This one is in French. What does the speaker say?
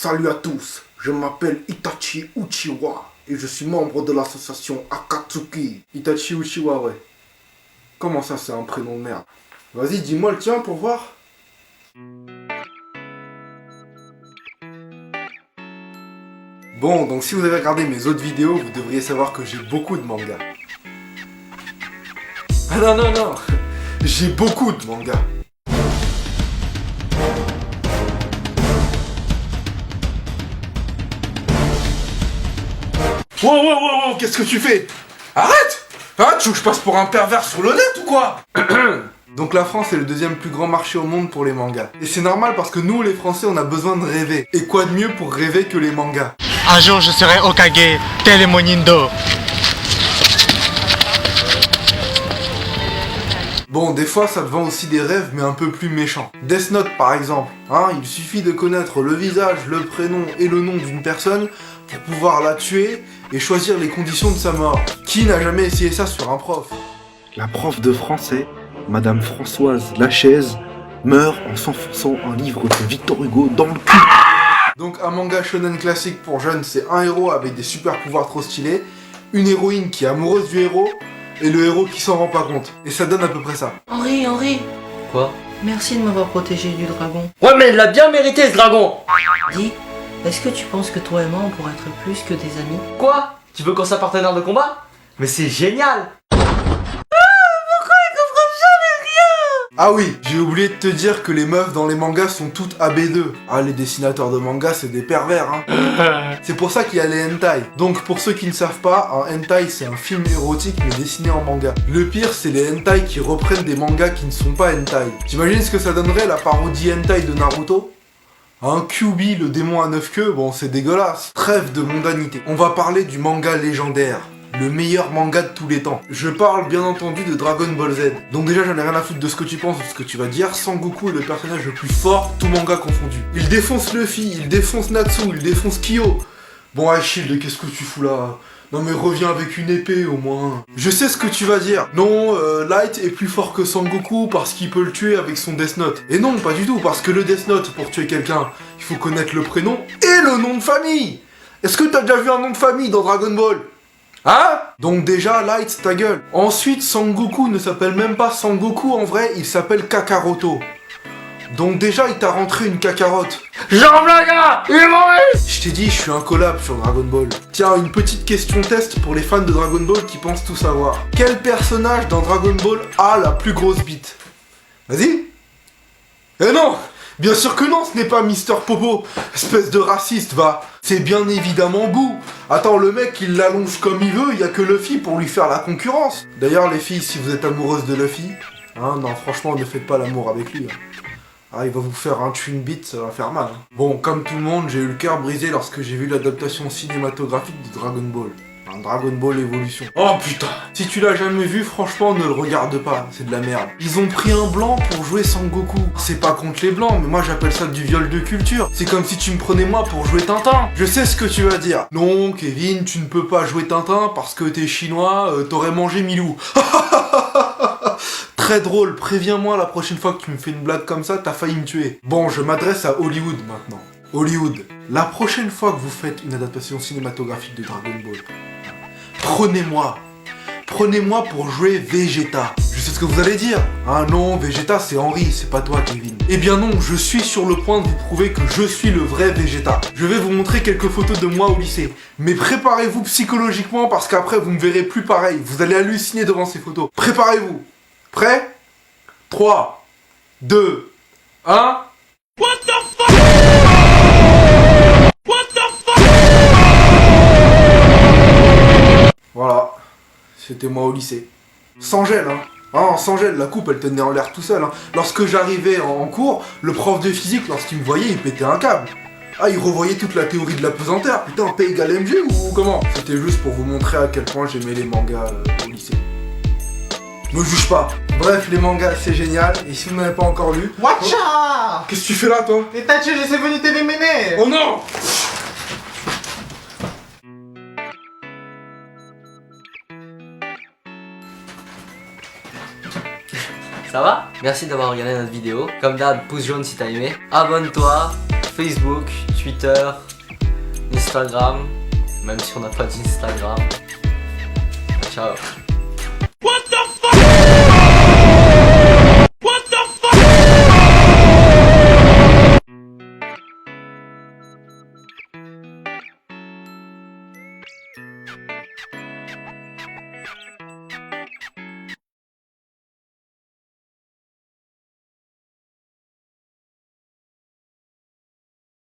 Salut à tous, je m'appelle Itachi Uchiwa et je suis membre de l'association Akatsuki. Itachi Uchiwa, ouais. Comment ça, c'est un prénom de merde? Vas-y, dis-moi le tien pour voir. Bon, donc si vous avez regardé mes autres vidéos, vous devriez savoir que j'ai beaucoup de mangas. Ah non, j'ai beaucoup de mangas. Wow, qu'est-ce que tu fais? Arrête! Hein, tu veux que je passe pour un pervers sur le net ou quoi? Donc la France est le deuxième plus grand marché au monde pour les mangas. Et c'est normal parce que nous, les Français, on a besoin de rêver. Et quoi de mieux pour rêver que les mangas? Un jour je serai Hokage, tel est mon Nindo. Bon, des fois ça te vend aussi des rêves, mais un peu plus méchants. Death Note par exemple, hein, il suffit de connaître le visage, le prénom et le nom d'une personne pour pouvoir la tuer et choisir les conditions de sa mort. Qui n'a jamais essayé ça sur un prof? La prof de français, Madame Françoise Lachaise, meurt en s'enfonçant un livre de Victor Hugo dans le cul. Donc un manga shonen classique pour jeunes, c'est un héros avec des super pouvoirs trop stylés, une héroïne qui est amoureuse du héros, et le héros qui s'en rend pas compte. Et ça donne à peu près ça. Henri, Quoi? merci de m'avoir protégé du dragon. Ouais, mais il l'a bien mérité ce dragon! Dis, est-ce que tu penses que toi et moi on pourrait être plus que des amis? Quoi? Tu veux qu'on soit partenaire de combat? Mais c'est génial! Ah oui, j'ai oublié de te dire que les meufs dans les mangas sont toutes AB2. Ah, les dessinateurs de mangas, c'est des pervers, hein. C'est pour ça qu'il y a les hentai. Donc, pour ceux qui ne savent pas, un hentai, c'est un film érotique mais dessiné en manga. Le pire, c'est les hentai qui reprennent des mangas qui ne sont pas hentai. T'imagines ce que ça donnerait, la parodie hentai de Naruto? Un Kyuubi, le démon à 9 queues, bon, c'est dégueulasse. Trêve de mondanité. On va parler du manga légendaire. Le meilleur manga de tous les temps. Je parle bien entendu de Dragon Ball Z. Donc déjà j'en ai rien à foutre de ce que tu penses ou de ce que tu vas dire. Sangoku est le personnage le plus fort, tout manga confondu. Il défonce Luffy, il défonce Natsu, il défonce Kyo. Bon Shield, qu'est-ce que tu fous là? Non mais reviens avec une épée au moins. Je sais ce que tu vas dire. Non, Light est plus fort que Sangoku parce qu'il peut le tuer avec son Death Note. Et non, pas du tout, parce que le Death Note, pour tuer quelqu'un, il faut connaître le prénom et le nom de famille. Est-ce que t'as déjà vu un nom de famille dans Dragon Ball? Hein? Donc déjà, Light, ta gueule. Ensuite, Sangoku ne s'appelle même pas Sangoku en vrai, il s'appelle Kakaroto. Donc déjà, il t'a rentré une cacarotte. Jean Blaga! Il est mauvais! Je t'ai dit, je suis un collab sur Dragon Ball. Tiens, une petite question test pour les fans de Dragon Ball qui pensent tout savoir. Quel personnage dans Dragon Ball a la plus grosse bite? Vas-y. Eh non! Bien sûr que non, ce n'est pas Mister Popo. Espèce de raciste, va. C'est bien évidemment Boo. Attends, le mec, il l'allonge comme il veut, il y a que Luffy pour lui faire la concurrence. D'ailleurs, les filles, si vous êtes amoureuses de Luffy, hein, non, franchement, ne faites pas l'amour avec lui. Hein. Ah, il va vous faire un twin beat, ça va faire mal. Hein. Bon, comme tout le monde, j'ai eu le cœur brisé lorsque j'ai vu l'adaptation cinématographique de Dragon Ball. Un Dragon Ball Evolution. Oh putain! Si tu l'as jamais vu, franchement, ne le regarde pas, c'est de la merde. Ils ont pris un blanc pour jouer Sangoku. C'est pas contre les blancs, mais moi j'appelle ça du viol de culture. C'est comme si tu me prenais moi pour jouer Tintin. Je sais ce que tu vas dire. Non, Kevin, tu ne peux pas jouer Tintin parce que t'es chinois, t'aurais mangé Milou. Très drôle, préviens-moi la prochaine fois que tu me fais une blague comme ça, t'as failli me tuer. Bon, je m'adresse à Hollywood maintenant. Hollywood, la prochaine fois que vous faites une adaptation cinématographique de Dragon Ball, prenez-moi pour jouer Vegeta. Je sais ce que vous allez dire. Ah non, Vegeta c'est Henri, c'est pas toi Kevin. Eh bien non, je suis sur le point de vous prouver que je suis le vrai Vegeta. Je vais vous montrer quelques photos de moi au lycée. Mais préparez-vous psychologiquement parce qu'après vous me verrez plus pareil. Vous allez halluciner devant ces photos. Préparez-vous. Prêt? 3, 2, 1... What the fuck? What the fuck? Voilà, c'était moi au lycée. Sans gel, hein. Ah, sans gel, la coupe elle tenait en l'air tout seul. Hein. Lorsque j'arrivais en cours, le prof de physique, lorsqu'il me voyait, il pétait un câble. Ah, il revoyait toute la théorie de la pesanteur. Putain, P égale mg ou comment? C'était juste pour vous montrer à quel point j'aimais les mangas au lycée. Me juge pas. Bref, les mangas c'est génial. Et si vous n'avez pas encore lu... Watcha! Qu'est-ce que tu fais là, toi? Itachi, je suis venu t'éliminer! Oh non! Ça va? Merci d'avoir regardé notre vidéo. Comme d'hab, pouce jaune si t'as aimé. Abonne-toi, Facebook, Twitter, Instagram, même si on n'a pas d'Instagram. Ciao.